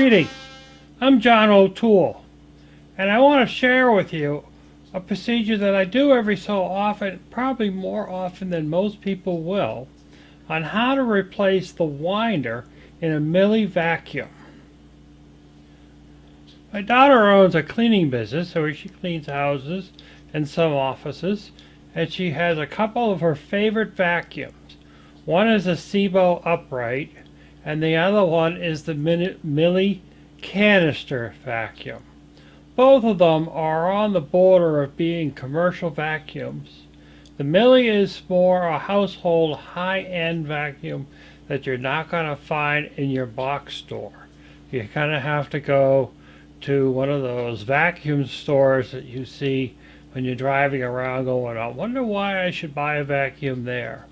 Greetings, I'm John O'Toole, and I want to share with you a procedure that I do every so often, probably more often than most people will, on how to replace the winder in a Miele vacuum. My daughter owns a cleaning business where she cleans houses and some offices, and she has a couple of her favorite vacuums. One is a Sebo upright, and the other one is the Miele canister vacuum. Both of them are on the border of being commercial vacuums. The Miele is more a household high-end vacuum that you're not going to find in your box store. You kind of have to go to one of those vacuum stores that you see when you're driving around going, I wonder why I should buy a vacuum there.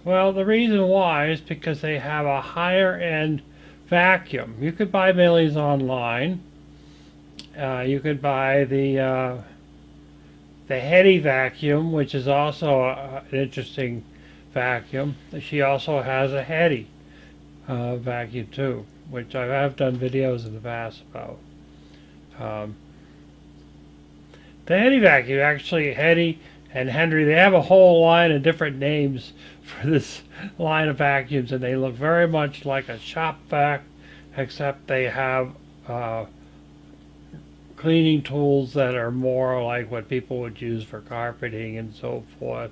Well, the reason why is because they have a higher end vacuum. You could buy Miele's online. You could buy the Heady vacuum, which is also an interesting vacuum. She also has a Heady vacuum too, which I have done videos in the past about. The Heady vacuum, actually, Heady and Henry, they have a whole line of different names for this line of vacuums, and they look very much like a shop vac, except they have cleaning tools that are more like what people would use for carpeting and so forth.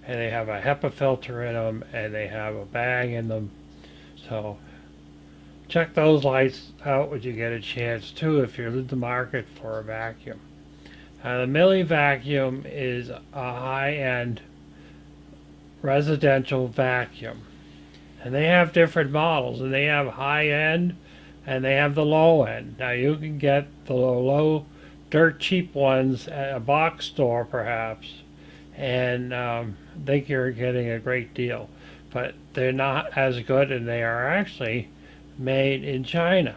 And they have a HEPA filter in them, and they have a bag in them. So check those lights out when you get a chance too, if you're in the market for a vacuum. The Miele vacuum is a high-end residential vacuum, and they have different models, and they have high-end and they have the low-end. Now you can get the low, dirt cheap ones at a box store perhaps, and think you're getting a great deal, but they're not as good, and they are actually made in China.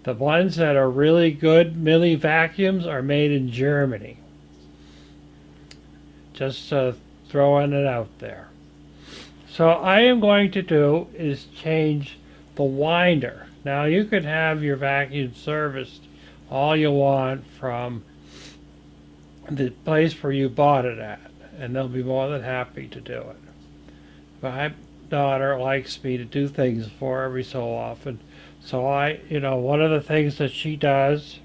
The ones that are really good Miele vacuums are made in Germany. Just throwing it out there. So I am going to do is change the winder. Now you could have your vacuum serviced all you want from the place where you bought it at, and they'll be more than happy to do it. My daughter likes me to do things for her every so often. So one of the things that she does,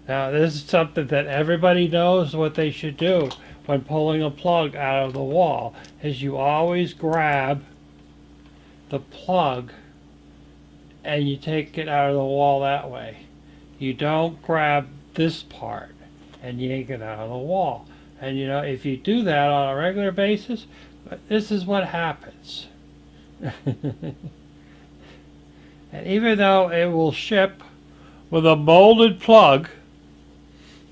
now this is something that everybody knows what they should do when pulling a plug out of the wall, is you always grab the plug and you take it out of the wall that way. You don't grab this part and yank it out of the wall. And if you do that on a regular basis, this is what happens. And even though it will ship with a molded plug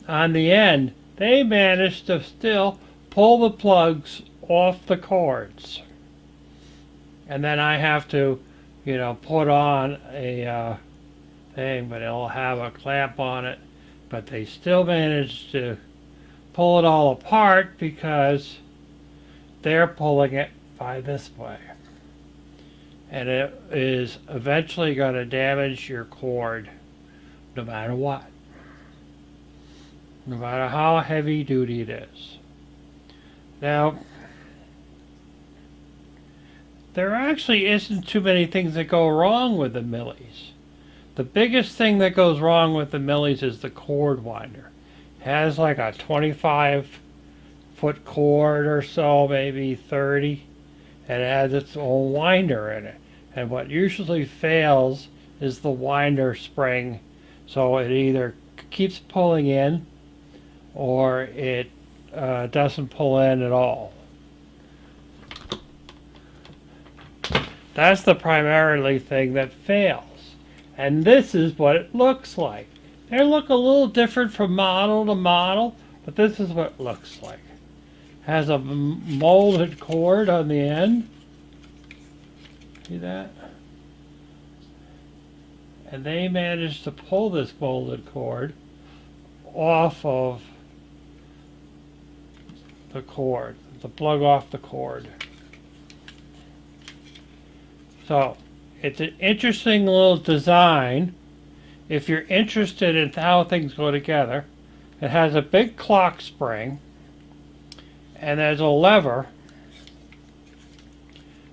on the end, they manage to still pull the plugs off the cords. And then I have to, put on a thing, but it'll have a clamp on it. But they still manage to pull it all apart because they're pulling it by this way. And it is eventually going to damage your cord no matter what. No matter how heavy duty it is. Now, there actually isn't too many things that go wrong with the Miele's. The biggest thing that goes wrong with the Miele's is the cord winder. It has like a 25-foot cord or so, maybe 30, and it has its own winder in it. And what usually fails is the winder spring, so it either keeps pulling in or it doesn't pull in at all. That's the primarily thing that fails. And this is what it looks like. They look a little different from model to model, but this is what it looks like. It has a molded cord on the end. See that? And they managed to pull this molded cord off of the cord, the plug off the cord. So it's an interesting little design if you're interested in how things go together. It has a big clock spring, and there's a lever.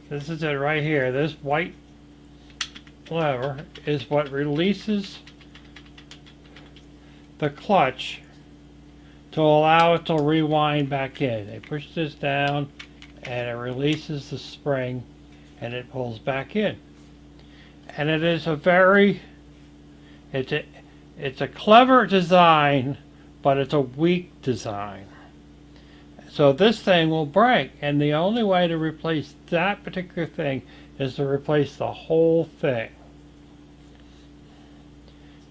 This is it right here. This white lever is what releases the clutch to allow it to rewind back in. They push this down and it releases the spring and it pulls back in. And it is a very, it's a clever design, but it's a weak design. So this thing will break, and the only way to replace that particular thing is to replace the whole thing.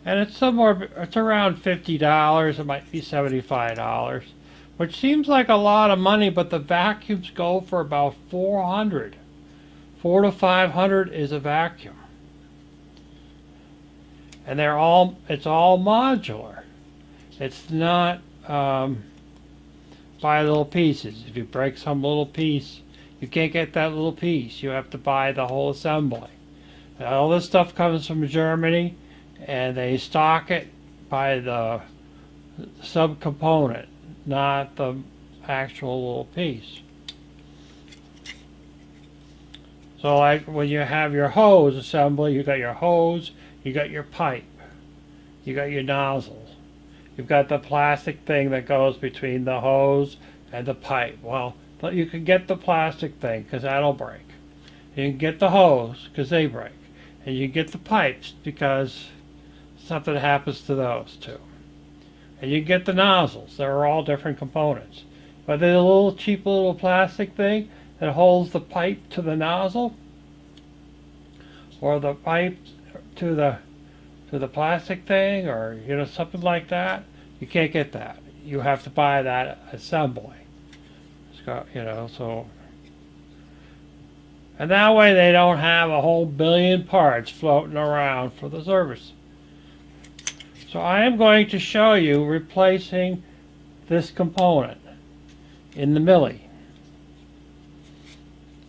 And it's around $50, it might be $75, which seems like a lot of money, but the vacuums go for about $400. $400 to $500 is a vacuum. And it's all modular. It's not by little pieces. If you break some little piece, you can't get that little piece. You have to buy the whole assembly. All this stuff comes from Germany, and they stock it by the subcomponent, not the actual little piece. So like when you have your hose assembly, you got your hose, you got your pipe, you got your nozzles. You've got the plastic thing that goes between the hose and the pipe. Well, you can get the plastic thing because that'll break. You can get the hose because they break. And you get the pipes because something happens to those too. And you get the nozzles. They're all different components. But there's a little cheap little plastic thing that holds the pipe to the nozzle, or the pipe to the plastic thing, or something like that. You can't get that. You have to buy that assembly. So and that way they don't have a whole billion parts floating around for the service. So I am going to show you replacing this component in the Miele.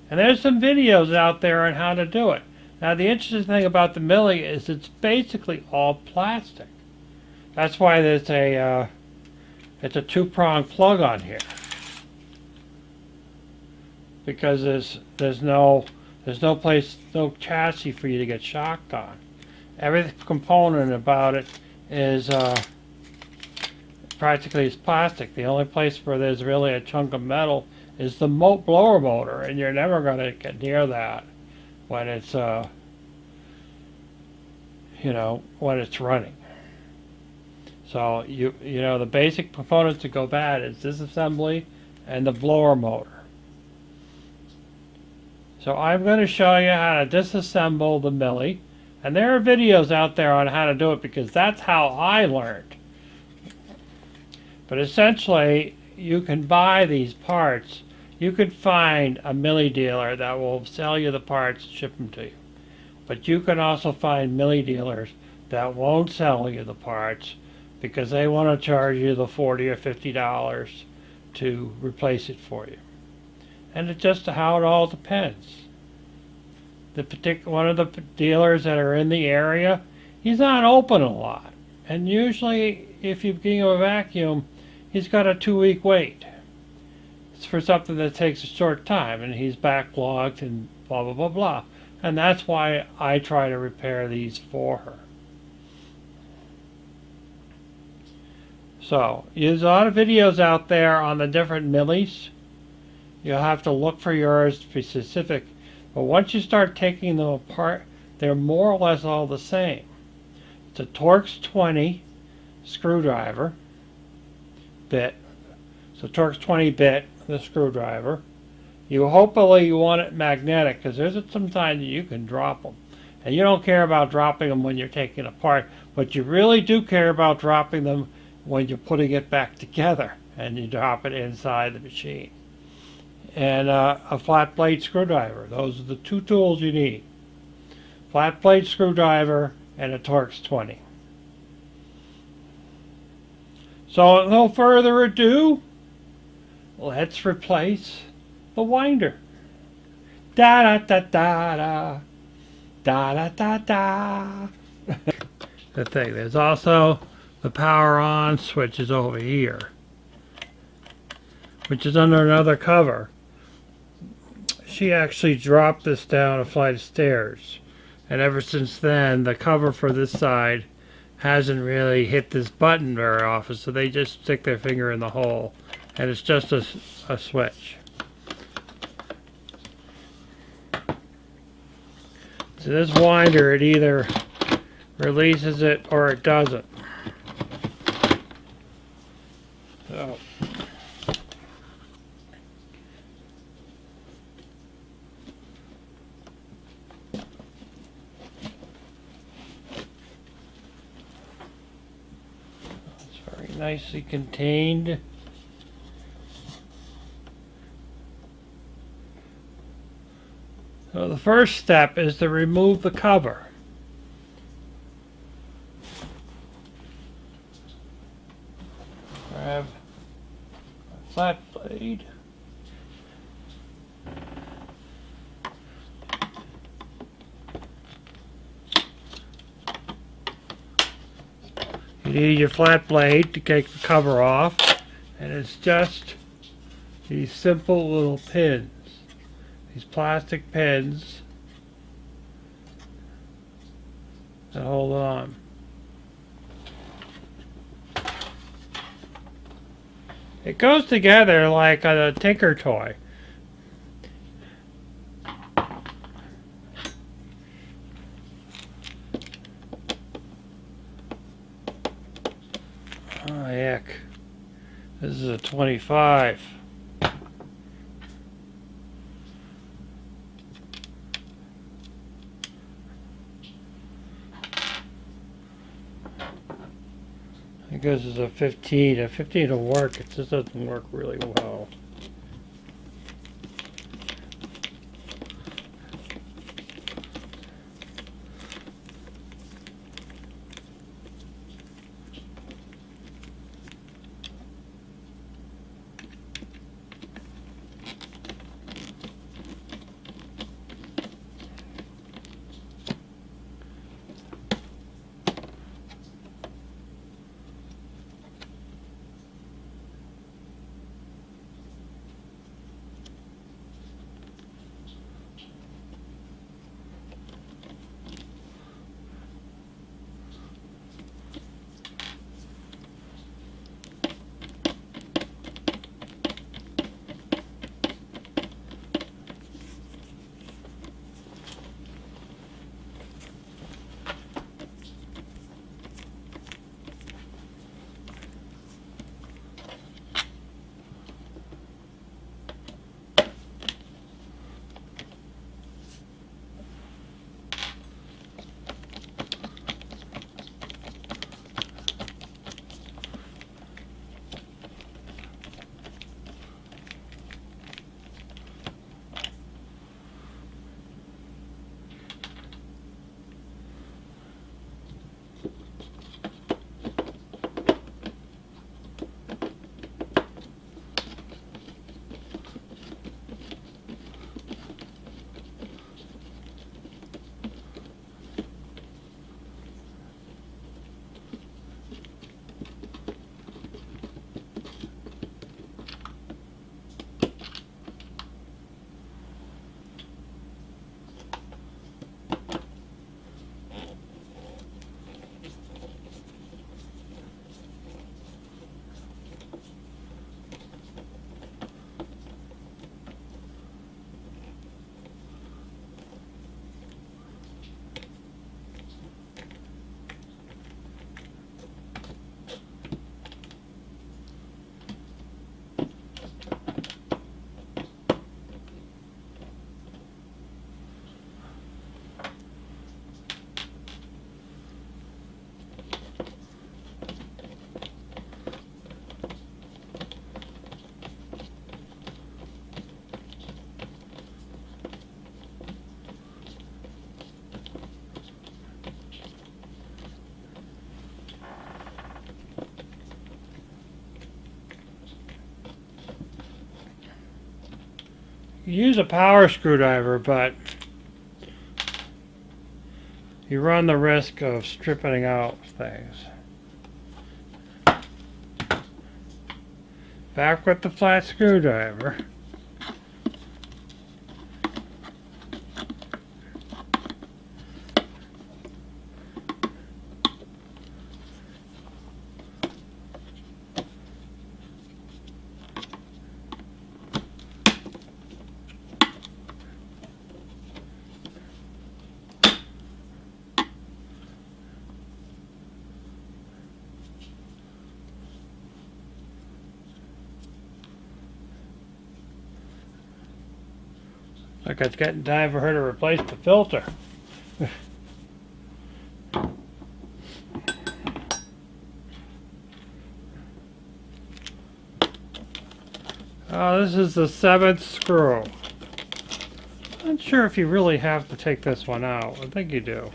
And there's some videos out there on how to do it. Now the interesting thing about the Miele is it's basically all plastic. That's why there's it's a two-prong plug on here. Because there's no chassis for you to get shocked on. Every component about it is practically is plastic. The only place where there's really a chunk of metal is the blower motor, and you're never going to get near that when it's when it's running. So the basic components that go bad is this assembly and the blower motor. So I'm going to show you how to disassemble the Miele, and there are videos out there on how to do it because that's how I learned. But essentially, you can buy these parts. You could find a Miele dealer that will sell you the parts and ship them to you. But you can also find Miele dealers that won't sell you the parts because they want to charge you the $40 or $50 to replace it for you. And it's just how it all depends. One of the dealers that are in the area, he's not open a lot. And usually, if you give him a vacuum, he's got a 2-week wait. It's for something that takes a short time, and he's backlogged and blah, blah, blah, blah. And that's why I try to repair these for her. So, there's a lot of videos out there on the different Mieles. You'll have to look for yours to be specific. But once you start taking them apart, they're more or less all the same. It's a Torx 20 screwdriver bit. So Torx 20 bit, the screwdriver. Hopefully you want it magnetic because there's some time that you can drop them. And you don't care about dropping them when you're taking it apart, but you really do care about dropping them when you're putting it back together and you drop it inside the machine. And a flat blade screwdriver. Those are the two tools you need. Flat blade screwdriver and a Torx 20. So no further ado, let's replace the winder. Da da da da da Da da da da. The thing. There's also the power on switch is over here, which is under another cover. She actually dropped this down a flight of stairs, and ever since then the cover for this side hasn't really hit this button very often, so they just stick their finger in the hole, and it's just a switch. So this winder, it either releases it or it doesn't. So it's very nicely contained. So the first step is to remove the cover. Grab a flat blade. You need your flat blade to take the cover off, and it's just these simple little pins. These plastic pins that hold on. It goes together like a Tinker toy. Oh heck, this is a 25. I guess it's a 15. A 15 will work. It just doesn't work really well. You use a power screwdriver, but you run the risk of stripping out things. Back with the flat screwdriver. Like it's getting time for her to replace the filter. Oh, this is the 7th screw. I'm not sure if you really have to take this one out. I think you do.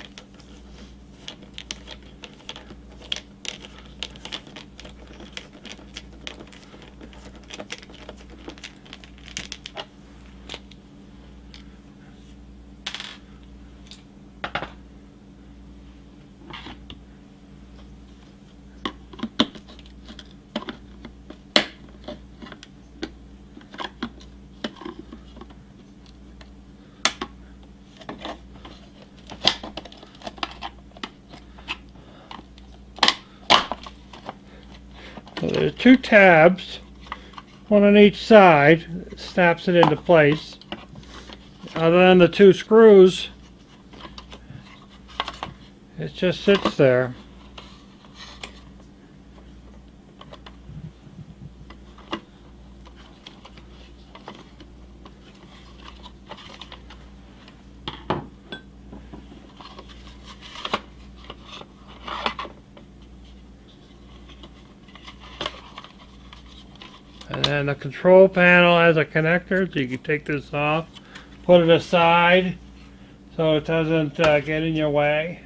So there's 2 tabs, one on each side, snaps it into place. Other than the 2 screws, it just sits there. And then the control panel has a connector, so you can take this off, put it aside so it doesn't get in your way.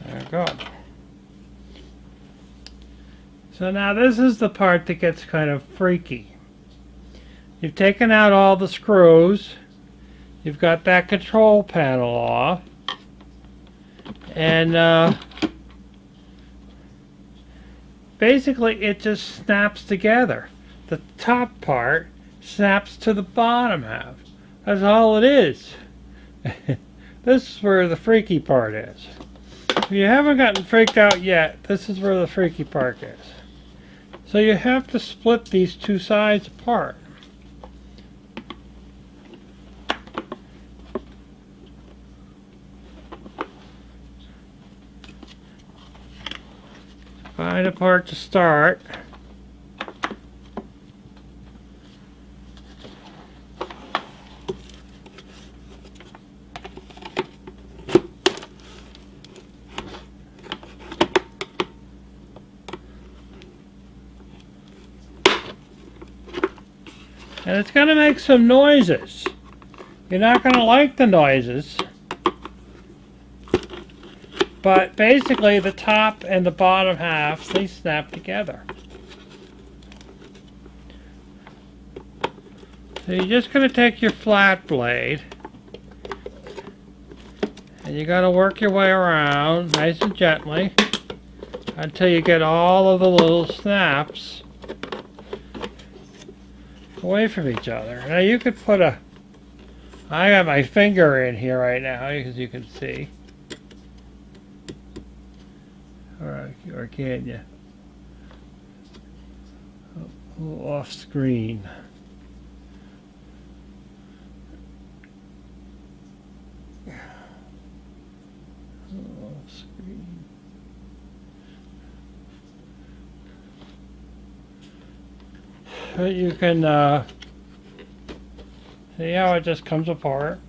There we go. So now this is the part that gets kind of freaky. You've taken out all the screws. You've got that control panel off. And basically it just snaps together. The top part snaps to the bottom half. That's all it is. This is where the freaky part is. If you haven't gotten freaked out yet, this is where the freaky part is. So you have to split these 2 sides apart. Find a part to start. And it's going to make some noises. You're not going to like the noises. But basically the top and the bottom half, they snap together. So you're just going to take your flat blade and you got to work your way around nice and gently until you get all of the little snaps away from each other. Now you could put I got my finger in here right now, as you can see. Or can you? A little off screen. Off screen. But you can see how it just comes apart.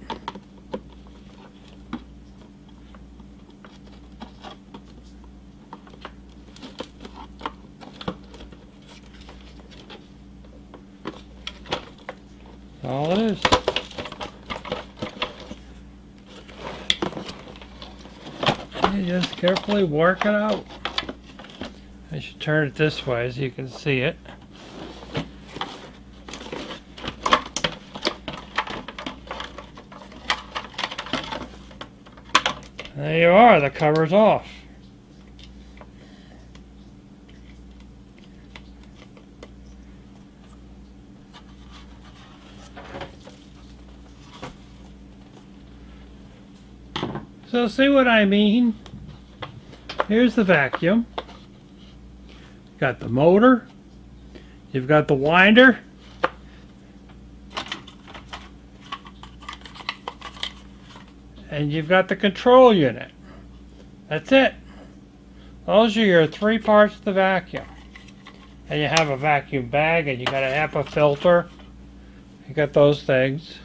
That's all it is. You just carefully work it out. I should turn it this way so you can see it. There you are, the cover's off. So see what I mean? Here's the vacuum. Got the motor. You've got the winder. And you've got the control unit. That's it. Those are your three parts of the vacuum. And you have a vacuum bag, and you got a HEPA filter. You got those things.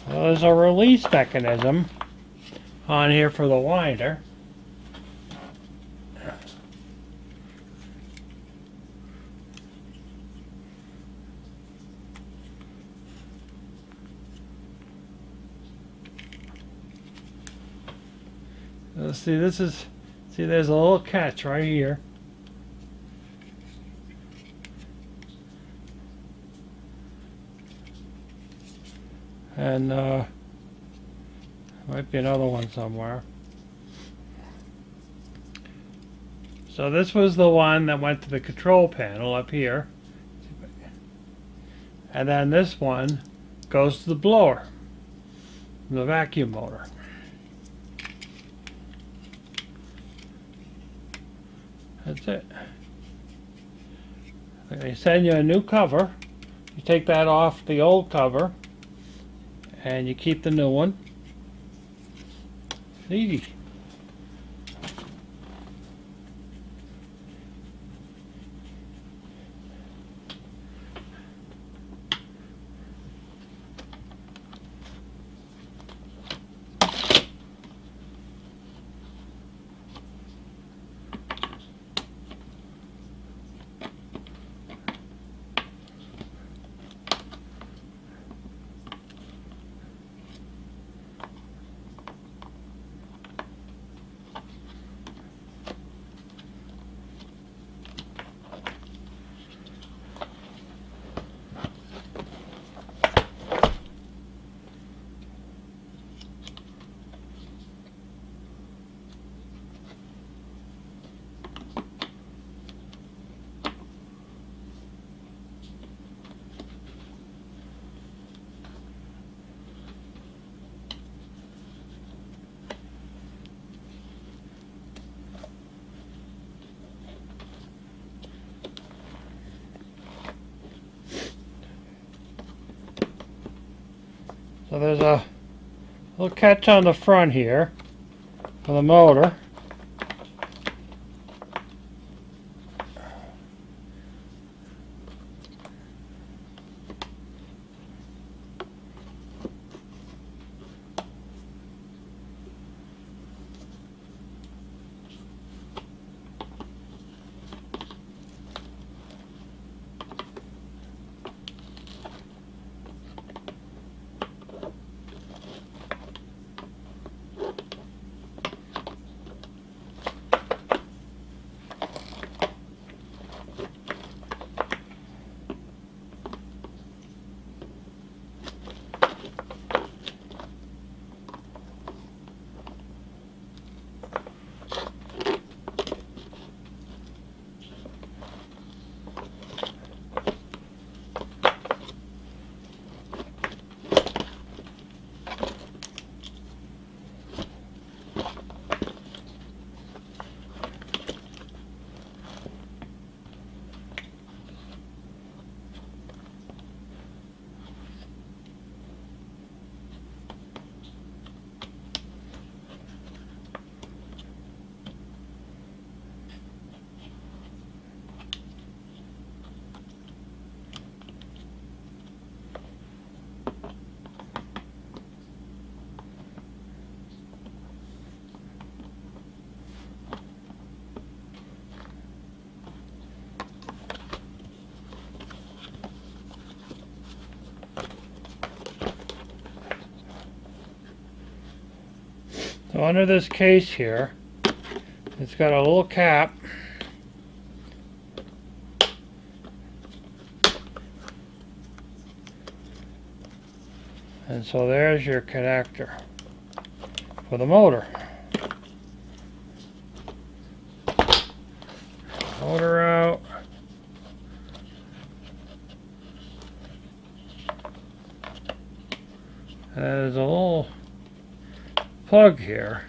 Well, there's a release mechanism on here for the winder. See, there's a little catch right here. And might be another one somewhere. So this was the one that went to the control panel up here. And then this one goes to the blower, the vacuum motor. That's it. They send you a new cover. You take that off the old cover and you keep the new one. It's easy. So there's a little catch on the front here for the motor. So under this case here, it's got a little cap. And so there's your connector for the motor. Motor out. And there's a little plug here.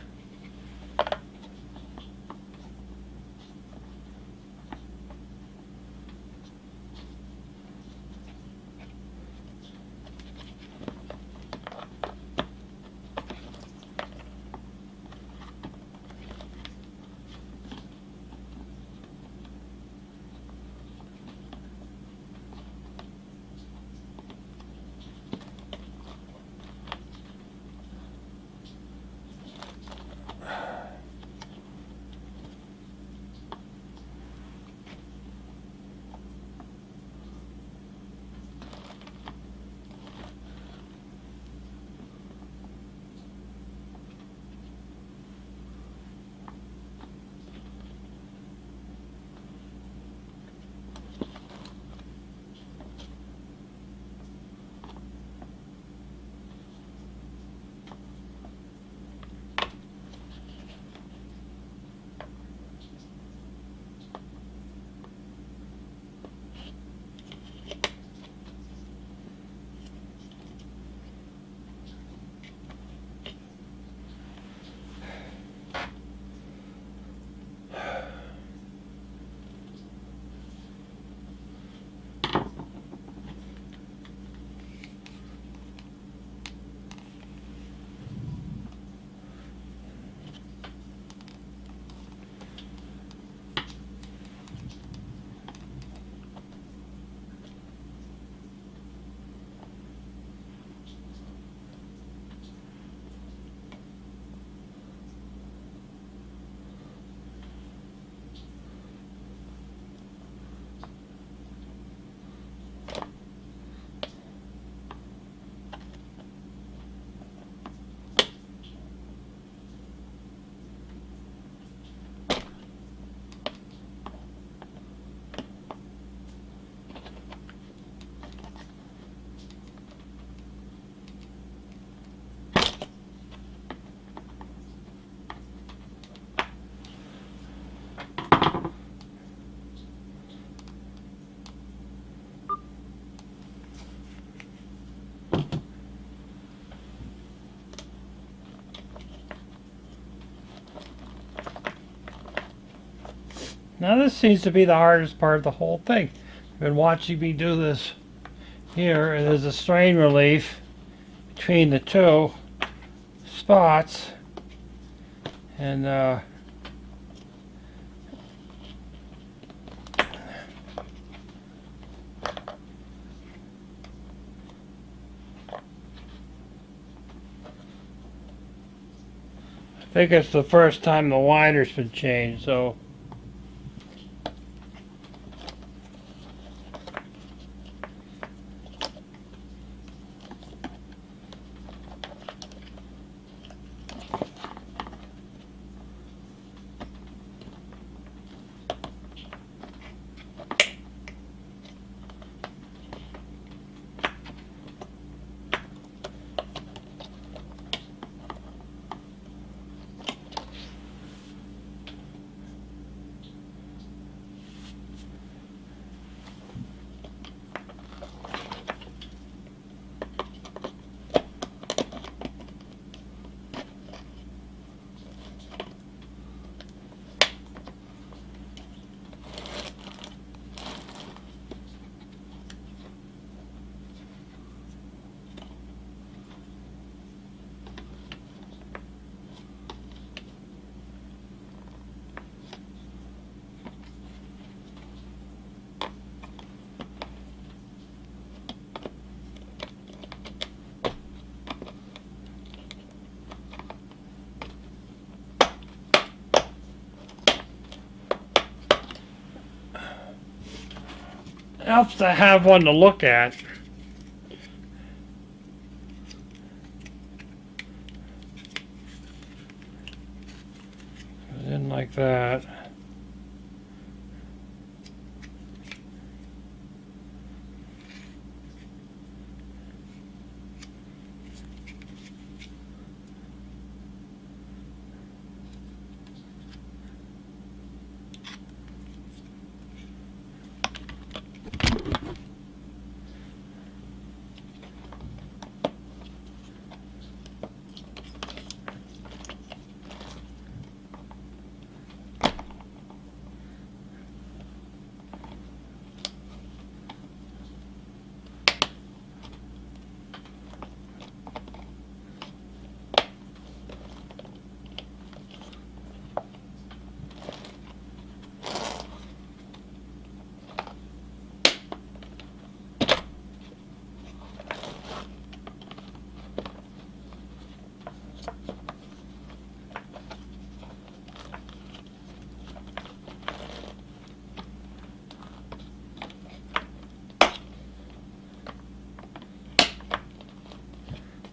Now this seems to be the hardest part of the whole thing. You've been watching me do this here, and there's a strain relief between the two spots, and I think it's the first time the wider's been changed, so it helps to have one to look at. like that.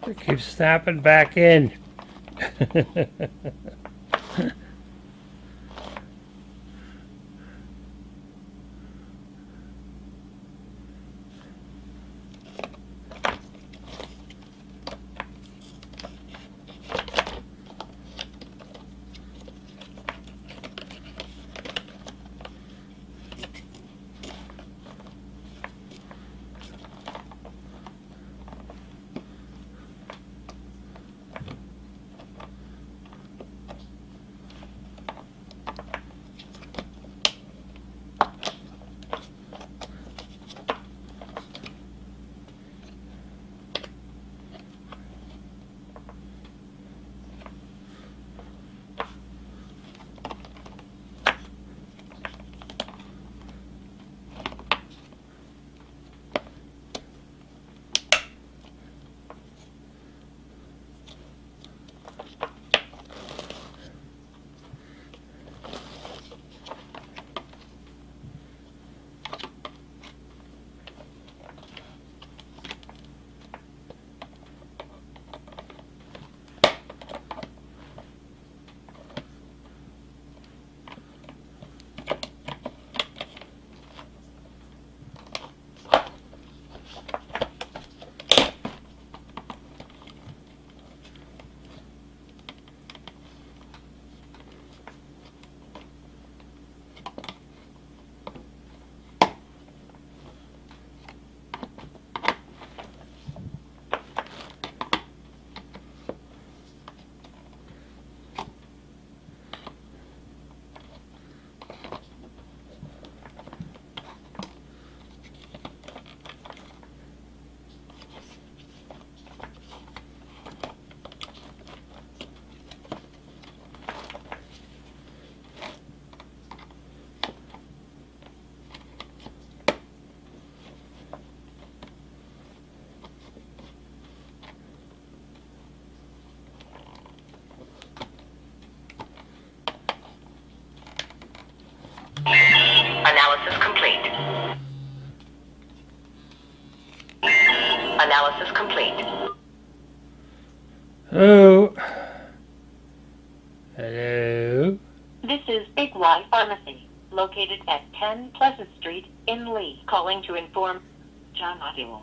It keeps snapping back in. Analysis complete. Analysis complete. Hello? Hello? This is Big Y Pharmacy, located at 10 Pleasant Street in Lee, calling to inform John Audio.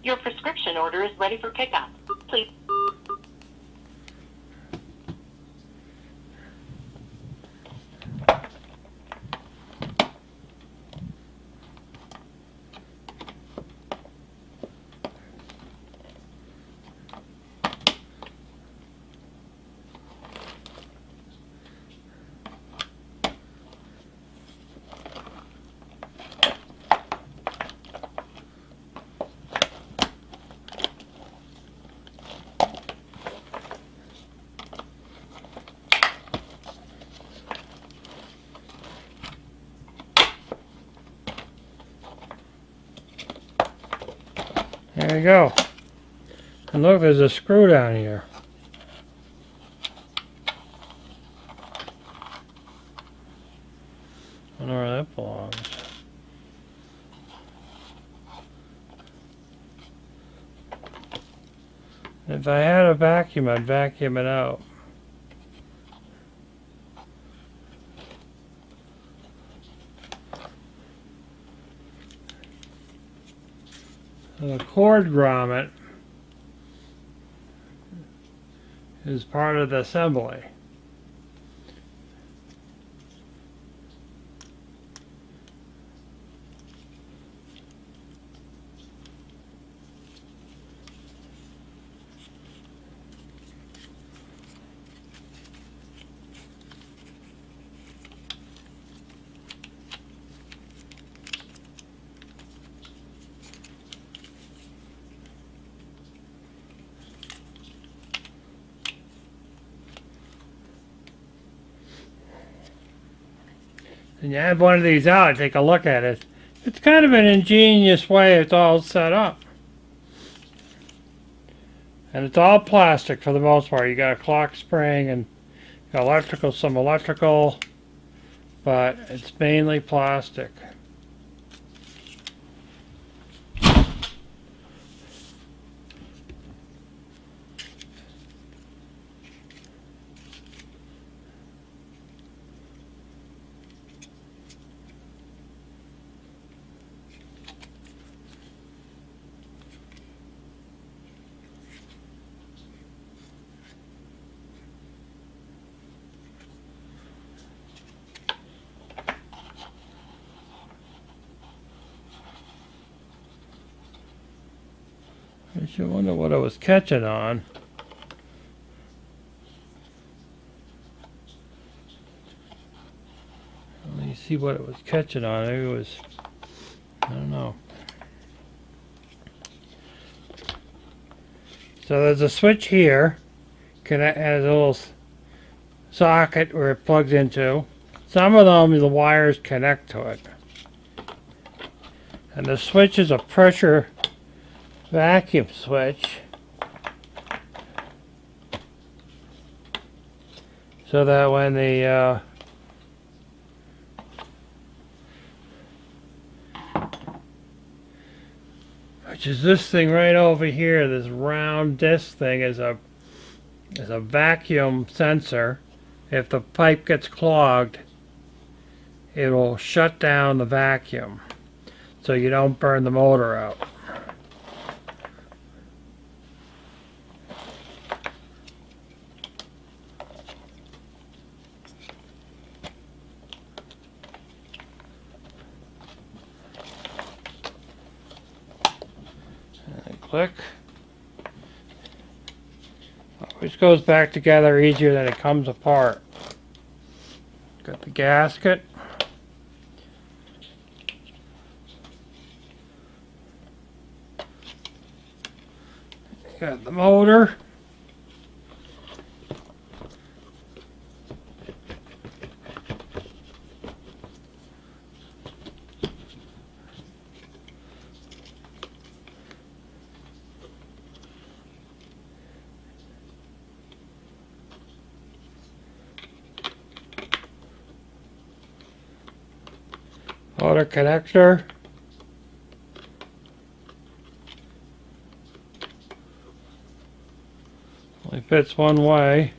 Your prescription order is ready for pickup. Please. There you go. And look, there's a screw down here. I wonder where that belongs. If I had a vacuum, I'd vacuum it out. The cord grommet is part of the assembly. And you have one of these out, take a look at it. It's kind of an ingenious way it's all set up. And it's all plastic for the most part. You got a clock spring and electrical, some electrical, but it's mainly plastic. I should wonder what I was catching on. Let me see what it was catching on. Maybe it was, I don't know. So there's a switch here. Connect, has a little socket where it plugs into. Some of them, the wires connect to it. And the switch is a pressure vacuum switch, so that when the which is this thing right over here, this round disc thing is a vacuum sensor. If the pipe gets clogged, it will shut down the vacuum so you don't burn the motor out. Click. Always goes back together easier than it comes apart. Got the gasket. Got the motor. Motor connector. Only fits one way.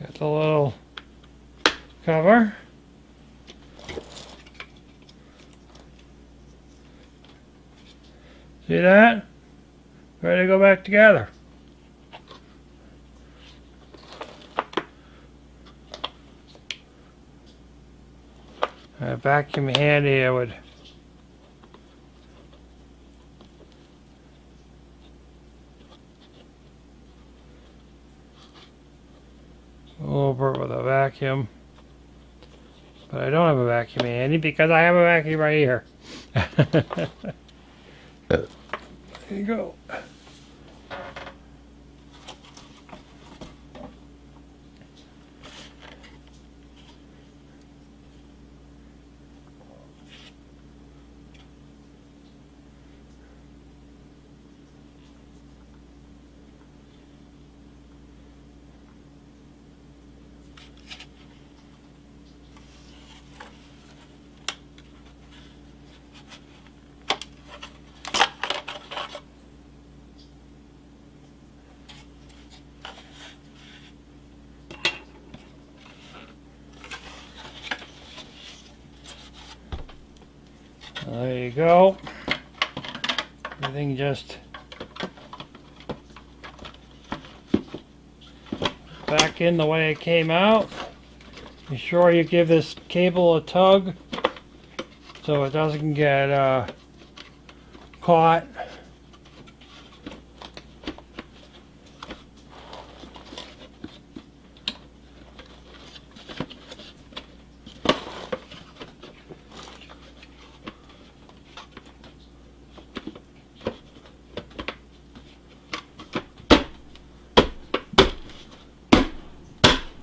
Got the little cover. See that? Ready to go back together. A vacuum handy, I would go over it with a vacuum, but I don't have a vacuum handy because I have a vacuum right here. There you go. you go. Everything just back in the way it came out. Be sure you give this cable a tug so it doesn't get caught.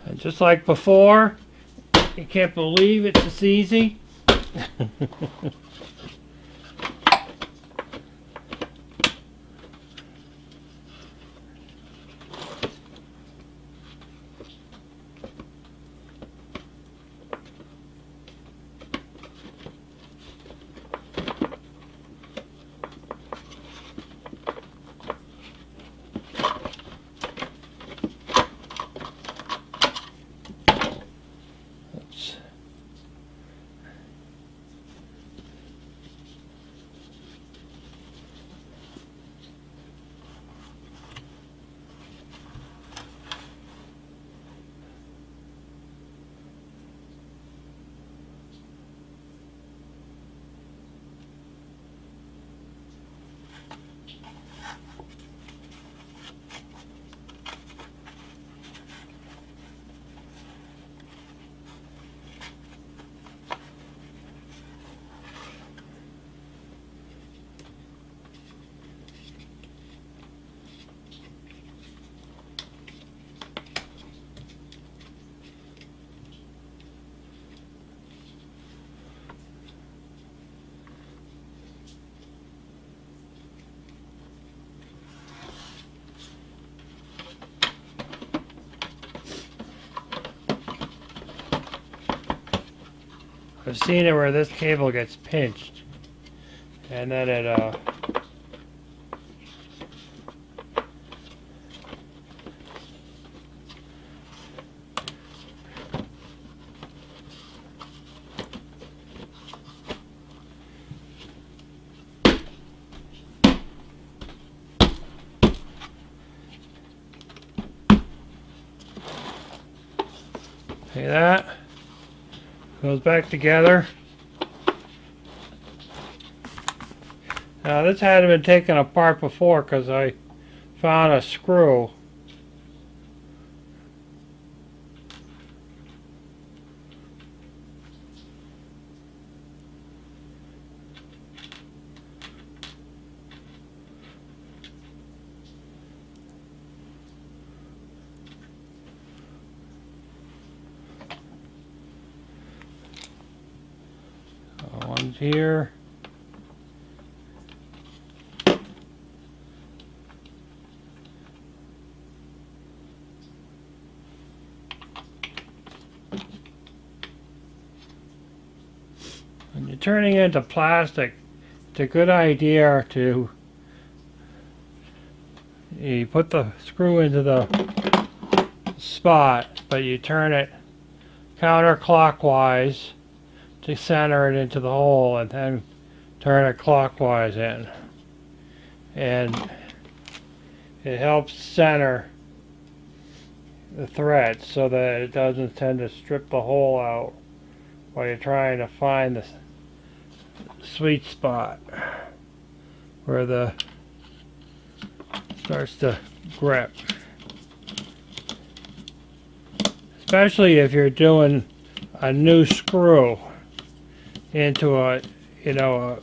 And just like before, you can't believe it's this easy. Oops. I've seen it where this cable gets pinched and then it see that? Goes back together. Now this hadn't been taken apart before because I found a screw. One's here. When you're turning it into plastic, it's a good idea to you put the screw into the spot, but you turn it counterclockwise to center it into the hole and then turn it clockwise in. And it helps center the thread so that it doesn't tend to strip the hole out while you're trying to find the sweet spot where the starts to grip. Especially if you're doing a new screw into a, you know,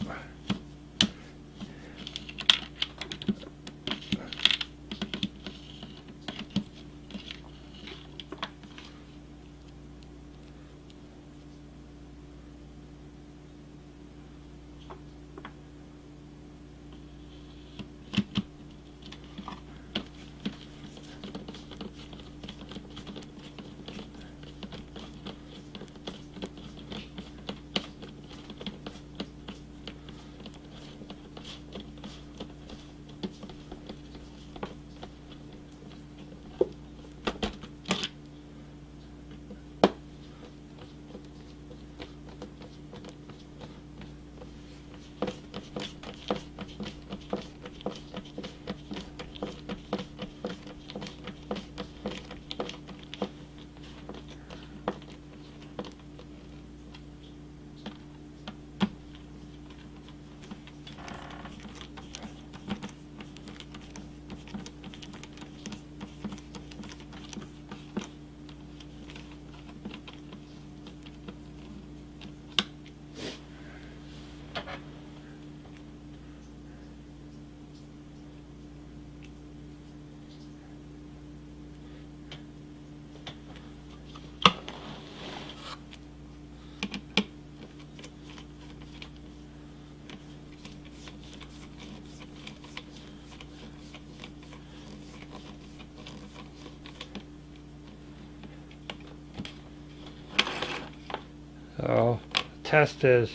So, test is,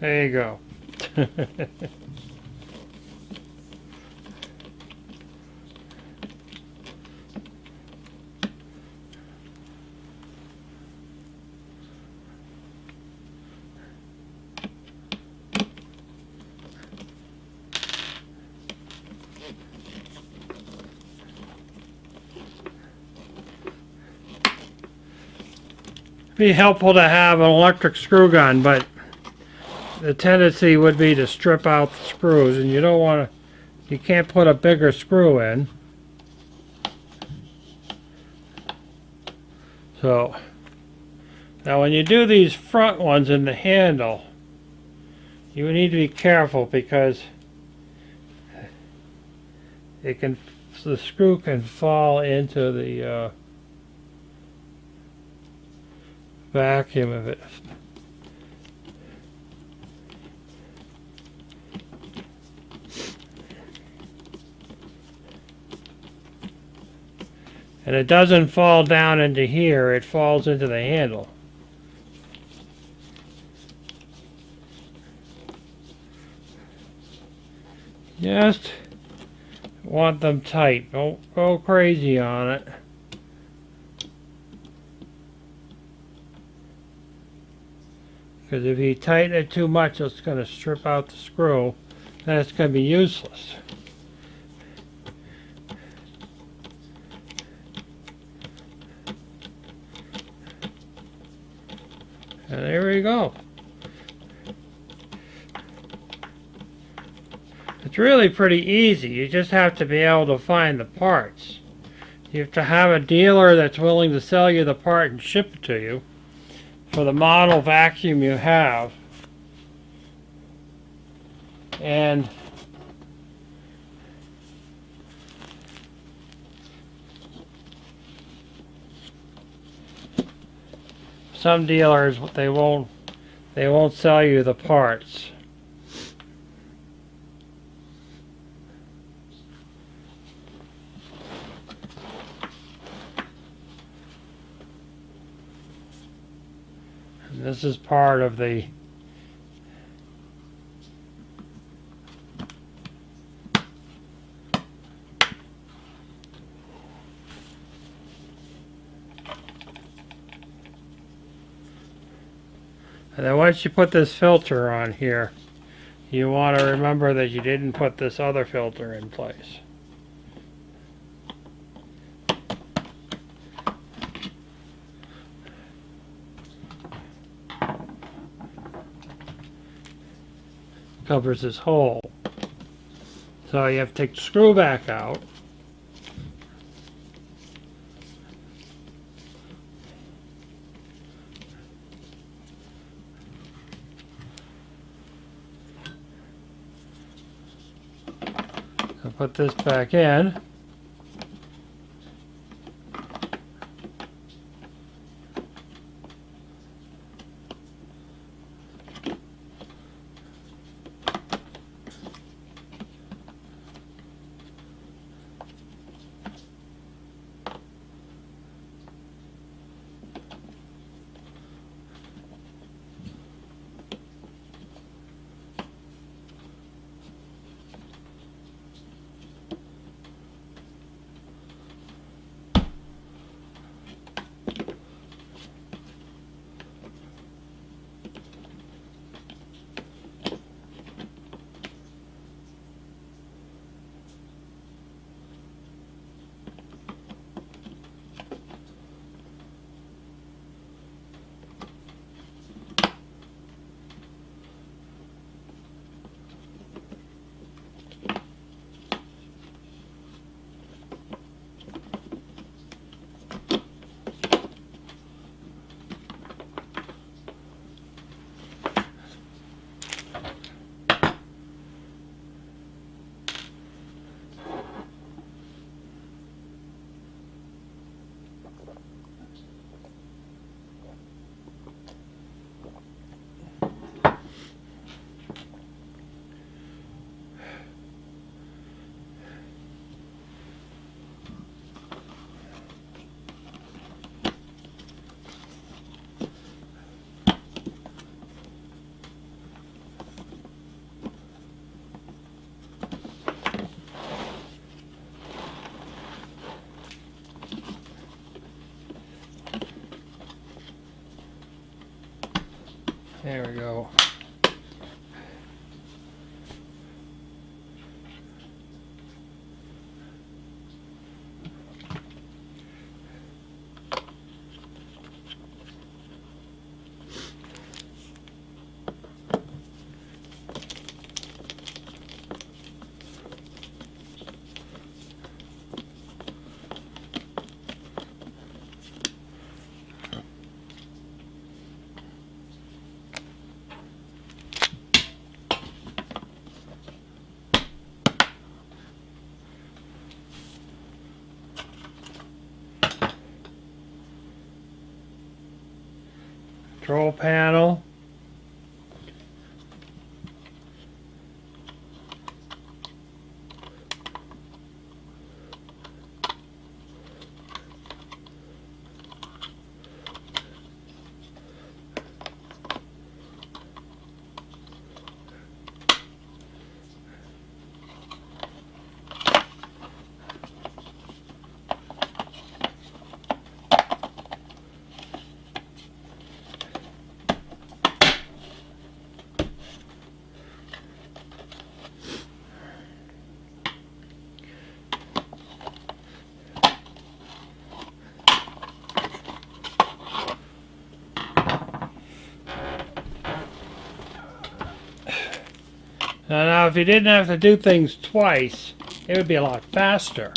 there you go. Be helpful to have an electric screw gun, but the tendency would be to strip out the screws, and you don't want to, you can't put a bigger screw in. So, now when you do these front ones in the handle, you need to be careful because it can, the screw can fall into the vacuum of it. And it doesn't fall down into here, it falls into the handle. Just want them tight. Don't go crazy on it. Because if you tighten it too much, it's going to strip out the screw, and it's going to be useless. And there we go. It's really pretty easy. You just have to be able to find the parts. You have to have a dealer that's willing to sell you the part and ship it to you for the model vacuum you have. And some dealers, they won't sell you the parts. And this is part of the and then once you put this filter on here, you want to remember that you didn't put this other filter in place. Covers this hole. So you have to take the screw back out. So put this back in. control panel. Now, if you didn't have to do things twice, it would be a lot faster.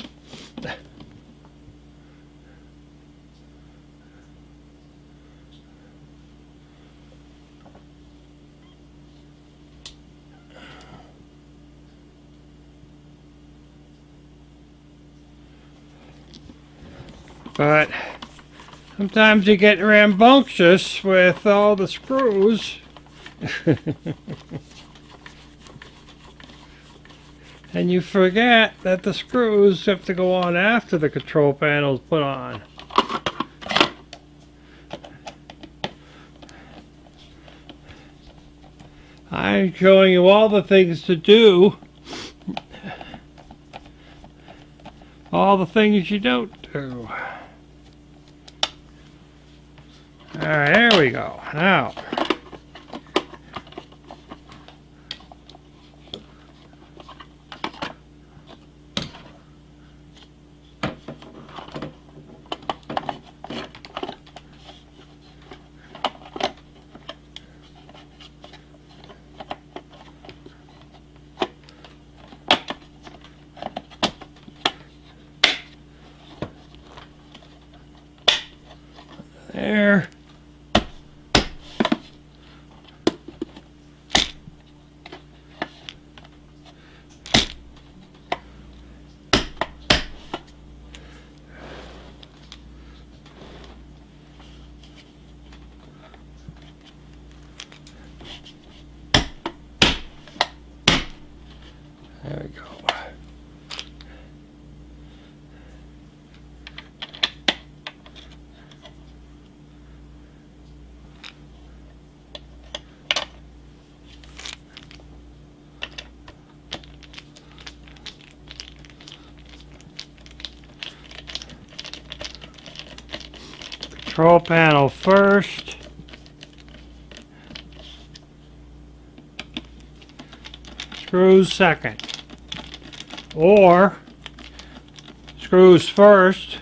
But sometimes you get rambunctious with all the screws. And you forget that the screws have to go on after the control panel is put on. I'm showing you all the things to do, all the things you don't do. Alright, there we go. Now, there. There we go. Control panel first. Screws second. Or screws first,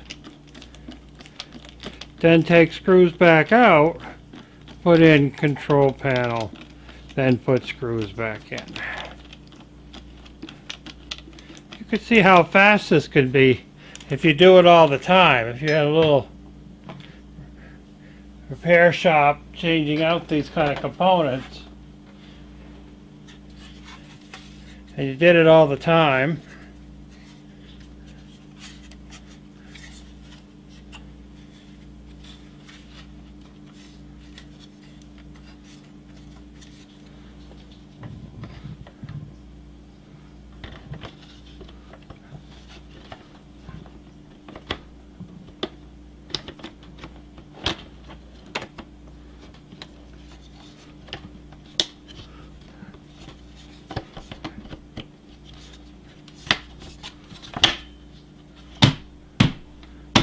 then take screws back out, put in control panel, then put screws back in. You can see how fast this can be if you do it all the time. If you had a little repair shop changing out these kind of components and you did it all the time,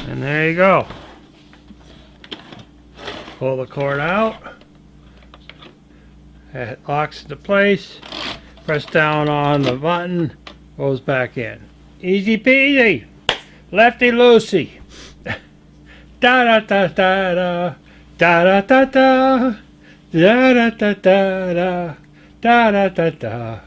and there you go. Pull the cord out. It locks into place. Press down on the button. Goes back in. Easy peasy. Lefty loosey. Da da da da da. Da da da da. Da da da da da. Da da da da.